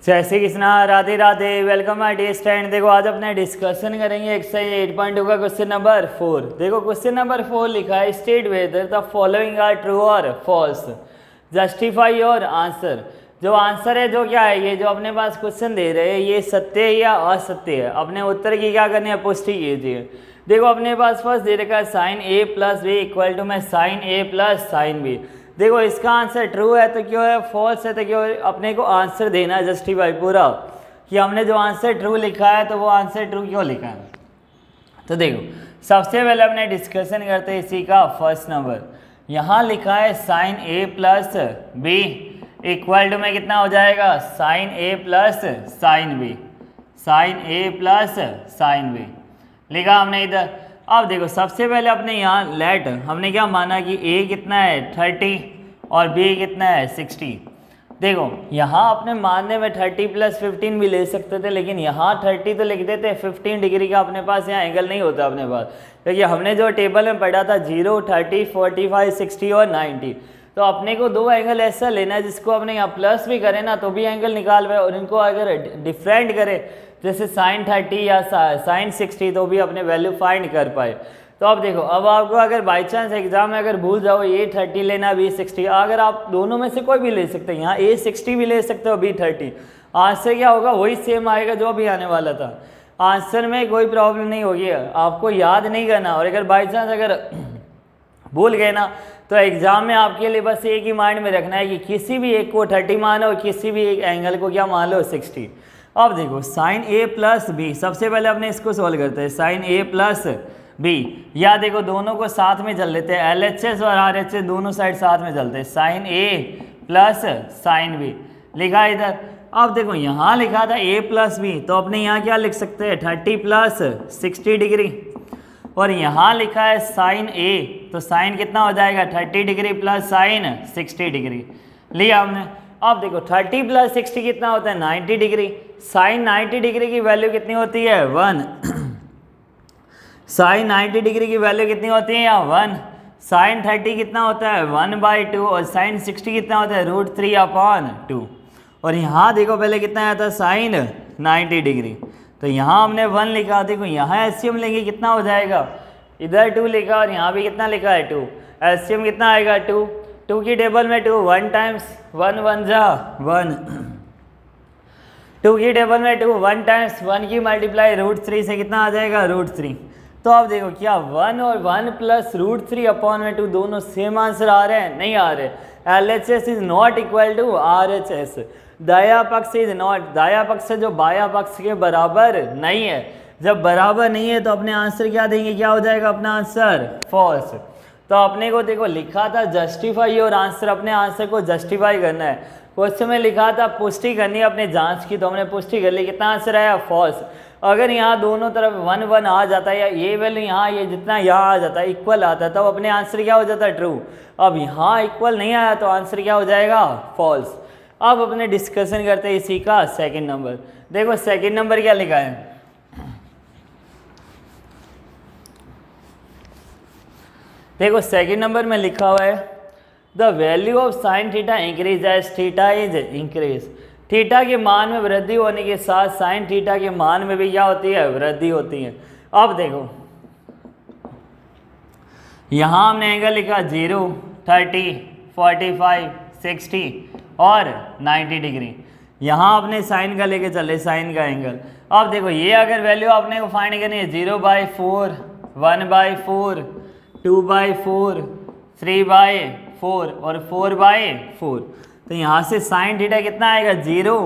जय Shri Krishna, Radhe Radhe. Welcome my dear student. देखो आज अपने डिस्कशन करेंगे एक्सरसाइज 8.2 का क्वेश्चन नंबर 4। देखो क्वेश्चन नंबर 4 लिखा है state whether the following are true और फॉल्स, जस्टिफाई योर आंसर। जो आंसर है जो क्या है, ये जो अपने पास क्वेश्चन दे रहे हैं ये सत्य है या असत्य है। अपने उत्तर की क्या करनी है, पुष्टि कीजिए। देखो अपने पास फर्स्ट दे रखा है sine a plus b equal to में sine a plus sine b. देखो इसका आंसर ट्रू है तो क्यों है, फॉल्स है तो क्यों है। अपने को आंसर देना है जस्टिफाई पूरा कि हमने जो आंसर ट्रू लिखा है तो वो आंसर ट्रू क्यों लिखा है। तो देखो सबसे पहले अपने डिस्कशन करते हैं इसी का फर्स्ट नंबर। यहाँ लिखा है sine a plus b equal to में कितना हो जाएगा, sine a plus sine b, sine a plus sine b लिखा हमने इधर। अब देखो सबसे पहले अपने यहाँ लेट हमने क्या माना कि a कितना है 30 और b कितना है 60। देखो यहाँ अपने मानने में 30 प्लस 15 भी ले सकते थे, लेकिन यहाँ 30 तो लिख देते, 15 डिग्री का अपने पास यहाँ एंगल नहीं होता अपने पास, क्योंकि हमने जो टेबल में पढ़ा था 0, 30, 45, 60 और 90। तो अपने को दो एंगल ऐसा लेना है जिसको अपने यहाँ प्लस भी करें ना तो भी एंगल निकाल पाए, और इनको अगर डिफरेंट करें जैसे साइन 30 या साइन 60 तो भी अपने वैल्यू फाइंड कर पाए। तो अब देखो, अब आपको अगर बाई चांस एग्जाम में अगर भूल जाओ ए 30 लेना बी 60, अगर आप दोनों में से कोई भी ले सकते हैं, यहाँ ए 60 भी ले सकते हो बी 30, आंसर क्या होगा वही सेम आएगा जो अभी आने वाला था। आंसर में कोई प्रॉब्लम नहीं होगी, आपको याद नहीं करना। और अगर बाई चांस अगर भूल गए ना तो एग्जाम में आपके लिए बस एक ही माइंड में रखना है कि किसी भी एक को 30 मानो और किसी भी एक एंगल को क्या मान लो 60। अब देखो साइन ए प्लस बी, सबसे पहले अपने इसको सॉल्व करते हैं। साइन ए प्लस बी, या देखो दोनों को साथ में चल लेते हैं, LHS और RHS दोनों साइड साथ में चलते हैं। Sign a plus sine b लिखा इधर। अब देखो यहाँ लिखा था a प्लस बी, तो अपने यहाँ क्या लिख सकते हैं 30 प्लस 60 डिग्री, और यहाँ लिखा है साइन ए, तो साइन कितना हो जाएगा 30 डिग्री प्लस साइन 60 डिग्री लिया हमने। अब देखो 30 प्लस 60 कितना होता है 90 डिग्री। साइन 90 डिग्री की वैल्यू कितनी होती है 1। साइन 90 डिग्री की वैल्यू कितनी होती है यहाँ 1। साइन 30 कितना होता है 1/2, और साइन 60 कितना होता है √3/2। और यहाँ देखो पहले कितना आया था साइन 90 डिग्री, तो यहाँ हमने 1 लिखा। देखो यहाँ एलसीएम लेंगे कितना हो जाएगा, इधर 2 लिखा और यहाँ भी कितना लिखा है 2, एलसीएम कितना आएगा 2। 2 की टेबल में 2, 1 टाइम्स 1 1 जा 1। 2 की टेबल में 2, 1 टाइम्स 1 की मल्टीप्लाई √3 से कितना आ जाएगा √3। तो अब देखो क्या 1 और 1 प्लस √3/2 दोनों सेम आंसर आ रहे हैं, नहीं आ रहे। LHS is not equal to RHS। दाया पक्ष इज नॉट, दाया पक्ष जो बाया पक्ष के बराबर नहीं है। जब बराबर नहीं है तो अपने आंसर क्या देंगे, क्या हो जाएगा अपना आंसर फॉल्स। तो अपने को देखो लिखा था जस्टिफाई और आंसर, अपने आंसर को जस्टिफाई करना है। क्वेश्चन में लिखा था पुष्टि करनी है अपने जांच की, तो हमने पुष्टि कर ली। कितना आंसर आया फॉल्स। अगर यहाँ दोनों तरफ 1 1 आ जाता है, या ये वैल्यू यहाँ ये जितना यहाँ आ जाता है इक्वल आता है, तब अपने आंसर क्या हो जाता है ट्रू। अब यहाँ इक्वल नहीं आया तो आंसर क्या हो जाएगा फॉल्स। अब अपने डिस्कशन करते हैं इसी का सेकंड नंबर। देखो सेकंड नंबर क्या लिखा है, देखो सेकंड नंबर में लिखा हुआ है the value of sine theta increase as theta is increase. Theta के मान में वृद्धि होने के साथ साइन थीटा के मान में भी क्या होती है, वृद्धि होती है। अब देखो यहाँ हमने एंगल लिखा 0, 30, 45, 60 और 90 डिग्री। यहाँ अपने साइन का लेके चले, साइन का एंगल। अब देखो ये अगर वैल्यू आपने को फाइंड करनी है 0/4, 1/4, 2/4, 3/4 और 4/4, तो यहाँ से साइन थीटा कितना आएगा 0,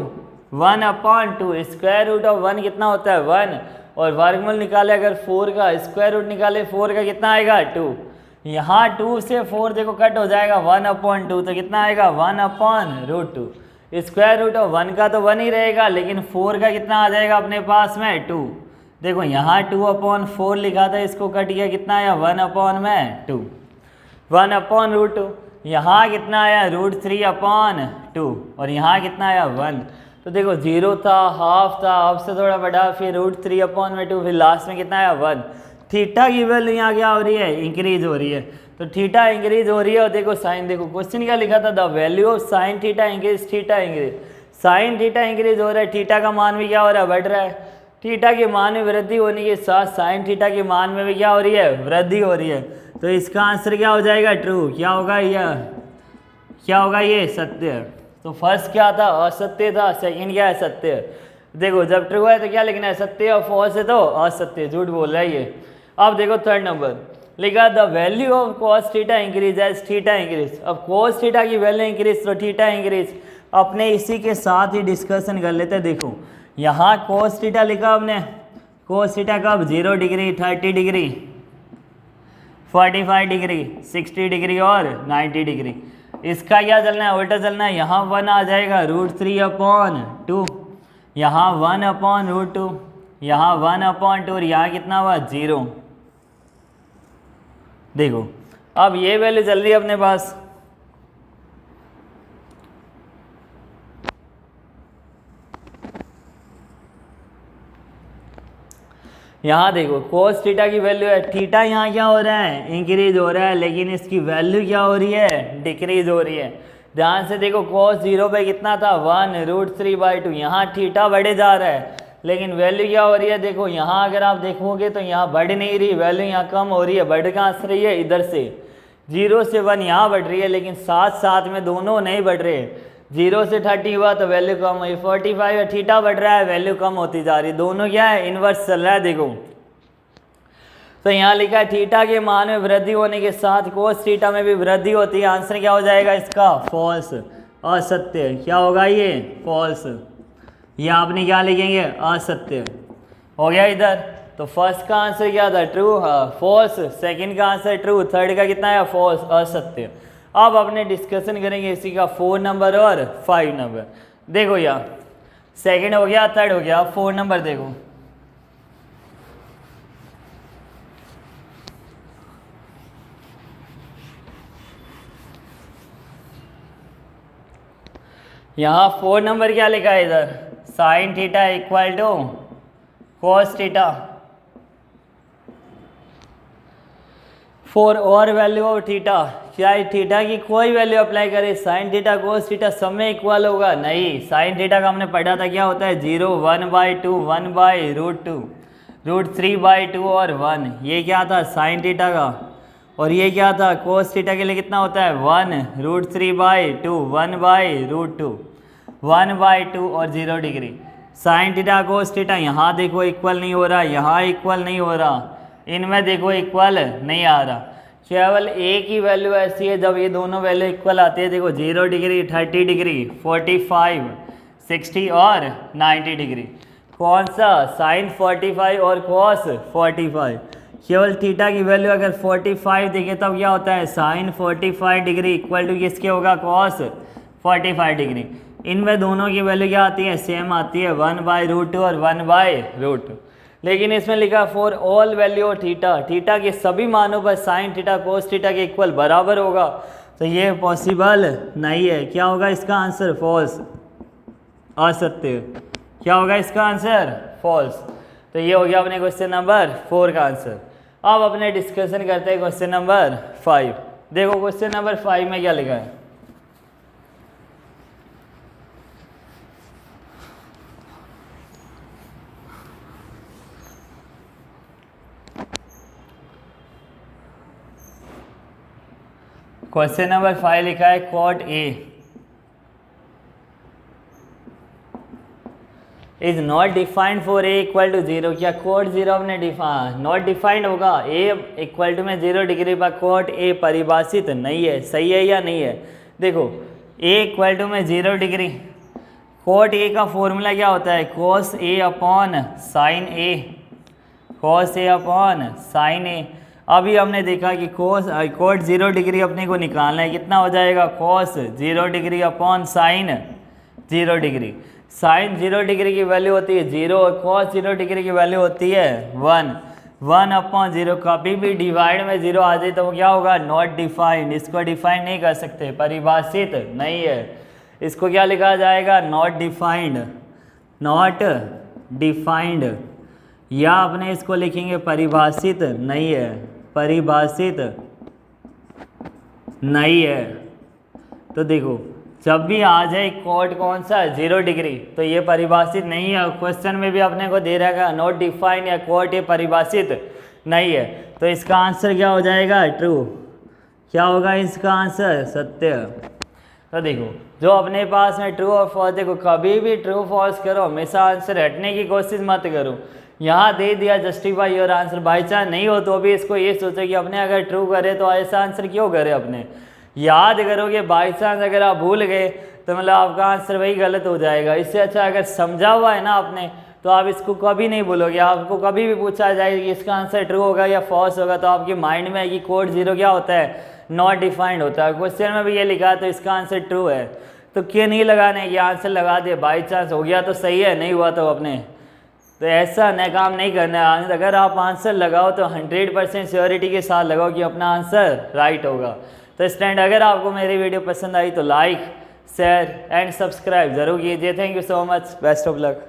1/2। स्क्वायर रूट ऑफ 1 कितना होता है 1, और वर्गमूल निकाले अगर 4 का, स्क्वायर रूट निकाले 4 का कितना आएगा 2। यहाँ 2 से 4 देखो कट हो जाएगा 1/2, तो कितना आएगा 1/√2। स्क्वायर रूट ऑफ 1 का तो 1 ही रहेगा, लेकिन 4 का कितना आ जाएगा अपने पास में 2। देखो यहाँ 2/4 लिखा था, इसको कट किया कितना आया 1/2, 1/√2। यहाँ कितना आया √3/2, और यहाँ कितना आया 1। तो देखो 0 था, हाफ था, हाफ से थोड़ा बड़ा, फिर √3/2, फिर लास्ट में कितना आया 1। थीटा की वैल्यू यहाँ क्या हो रही है, इंक्रीज हो रही है। तो थीटा इंक्रीज हो रही है, और देखो साइन, देखो क्वेश्चन क्या लिखा था the value of sine theta increase, theta increase. Sign theta increase हो रहा है, थीटा का मान भी क्या हो रहा है, बढ़ रहा है। थीटा के मान में वृद्धि होने के साथ साइन थीटा के मान में भी क्या हो रही है, वृद्धि हो रही है। तो इसका आंसर क्या हो जाएगा, ट्रू। क्या होगा ये सत्य। तो फर्स्ट क्या था, असत्य था, सेकंड क्या है, सत्य। देखो जब ट्रू है तो क्या लिखना है, सत्य, और फॉल्स है तो असत्य, झूठ बोल रहा है ये। अब देखो थर्ड नंबर लिखा, the value of cos theta increase as theta increase. अब कॉस थीटा की वैल्यू इंक्रीज तो थीटा इंक्रीज। अपने इसी के साथ ही डिस्कशन कर लेते हैं। देखो यहाँ कॉस थीटा लिखा हमने, कॉस थीटा कब, 0 डिग्री, 30 डिग्री, 45 डिग्री, 60 डिग्री और 90 डिग्री। इसका क्या चलना है, उल्टा चलना है। यहाँ 1 आ जाएगा √3/2, यहाँ 1/√2, यहाँ 1/2 और यहाँ कितना हुआ, 0। देखो अब ये वैल्यू चल रही है अपने पास, यहाँ देखो कोस थीटा की वैल्यू है, थीटा यहाँ क्या हो रहा है, इंक्रीज हो रहा है, लेकिन इसकी वैल्यू क्या हो रही है, डिक्रीज हो रही है। ध्यान से देखो cos 0 पे कितना था, 1√3/2। यहाँ थीटा बढ़े जा रहा है, लेकिन वैल्यू क्या हो रही है, देखो यहाँ अगर आप देखोगे तो यहाँ बढ़ नहीं रही, वैल्यू यहाँ कम हो रही है। बढ़ कहाँ से रही है, इधर से 0 से 1 यहाँ बढ़ रही है, लेकिन साथ साथ में दोनों नहीं बढ़ रहे। 0 से 30 हुआ तो वैल्यू कम हुई, 45 है, थीटा बढ़ रहा है, वैल्यू कम होती जा रही, दोनों क्या है, इन्वर्स चल रहा है। देखो तो यहाँ लिखा है थीटा के मान में वृद्धि होने के साथ कोस थीटा में भी वृद्धि होती है। आंसर क्या हो जाएगा इसका, फॉल्स, असत्य। क्या होगा ये, फॉल्स। ये आपने क्या लिखेंगे, असत्य। हो गया इधर। तो फर्स्ट का आंसर क्या था, ट्रू, फॉल्स। सेकंड का आंसर ट्रू, थर्ड का कितना है, फॉल्स, असत्य। अब अपने डिस्कशन करेंगे इसी का 4 नंबर और 5 नंबर। देखो यहाँ सेकंड हो गया, थर्ड हो गया, 4 नंबर देखो। यहाँ 4 नंबर क्या लिखा है इधर, sine theta equal to cos theta for और वैल्यू ऑफ थीटा। क्या थीटा की कोई वैल्यू अप्लाई करे, साइन थीटा कोस थीटा सब में इक्वल होगा, नहीं। साइन थीटा का हमने पढ़ा था क्या होता है, 0, 1/2, 1/√2, √3/2 और 1। ये क्या था साइन थीटा का, और ये क्या था कोस थीटा के लिए कितना होता है, 1√3/2, 1/√2, 1/2 और 0 degree. Sign theta cos theta यहाँ देखो इक्वल नहीं हो रहा, यहाँ इक्वल नहीं हो रहा, इनमें देखो इक्वल नहीं आ रहा। केवल एक ही वैल्यू ऐसी है जब ये दोनों वैल्यू इक्वल आती है। देखो 0 डिग्री, 30 डिग्री, 45, 60 और 90 डिग्री। कौन सा, साइन 45 और कॉस 45। केवल थीटा की वैल्यू अगर 45 देखे तब क्या होता है, साइन 45 डिग्री इक्वल टू किसके होगा, कॉस 45 डिग्री। इनमें दोनों की वैल्यू क्या आती है, सेम आती है, 1/√2 और 1/√2। लेकिन इसमें लिखा for all value of theta, theta के सभी मानों पर साइन थीटा कोस थीटा के इक्वल बराबर होगा। तो ये पॉसिबल नहीं है। क्या होगा इसका आंसर, फॉल्स, असत्य। क्या होगा इसका आंसर, फॉल्स। तो ये हो गया अपने क्वेश्चन नंबर 4 का आंसर। अब अपने डिस्कशन करते हैं क्वेश्चन नंबर 5। देखो क्वेश्चन नंबर 5 में क्या लिखा है, क्वेश्चन नंबर 5 लिखा है cot A is not defined for A equal to 0। क्या कॉट 0 हमने नॉट डिफाइंड होगा, ए इक्वल टू में 0 डिग्री पर कॉट ए परिभाषित नहीं है। सही है या नहीं है, देखो ए इक्वल टू में 0 डिग्री, कॉट ए का फॉर्मूला क्या होता है, cos A upon sine A, cos A upon sine ए। अभी हमने देखा कि कॉट 0 डिग्री अपने को निकालना है, कितना हो जाएगा, cos 0 degree upon sine 0 degree. Sine 0 degree की वैल्यू होती है 0 और कॉस 0 डिग्री की वैल्यू होती है 1। 1/0। कभी भी डिवाइड में 0 आ जाए तो वो क्या होगा, नॉट डिफाइंड। इसको डिफाइंड नहीं कर सकते, परिभाषित नहीं है। इसको क्या लिखा जाएगा, नॉट डिफाइंड, नॉट डिफाइंड, या अपने इसको लिखेंगे परिभाषित नहीं है, परिभाषित नहीं है। तो देखो जब भी आ जाए कोड कौन सा 0 डिग्री तो ये परिभाषित नहीं है। क्वेश्चन में भी अपने को दे रहेगा नॉट डिफाइन या कोड ये परिभाषित नहीं है। तो इसका आंसर क्या हो जाएगा? ट्रू। क्या होगा इसका आंसर? सत्य। तो देखो जो अपने पास में ट्रू और फॉल्स, देखो कभी भी ट्रू फॉल्स करो, हमेशा आंसर हटने की कोशिश मत करो। यहाँ दे दिया justify your answer, by chance नहीं हो तो भी इसको ये सोचो कि अपने अगर ट्रू करे तो ऐसा आंसर क्यों करे, अपने याद करोगे। बाई चांस अगर आप भूल गए तो मतलब आपका आंसर वही गलत हो जाएगा। इससे अच्छा अगर समझा हुआ है ना आपने तो आप इसको कभी नहीं भूलोगे। आपको कभी भी पूछा जाए कि इसका आंसर ट्रू होगा या फॉल्स होगा तो आपके माइंड में है कि कोड 0 क्या होता है? नॉट डिफाइंड होता है। क्वेश्चन में भी ये लिखा है तो इसका आंसर ट्रू है। तो क्यों नहीं लगाने, ये आंसर लगा दे। बाई चांस हो गया तो सही है, नहीं हुआ तो अपने तो ऐसा न काम नहीं करना है। अगर आप आंसर लगाओ तो 100% श्योरिटी के साथ लगाओ कि अपना आंसर राइट होगा। तो स्टूडेंट अगर आपको मेरी वीडियो पसंद आई तो लाइक शेयर एंड सब्सक्राइब जरूर कीजिए। Thank you so much, best of luck.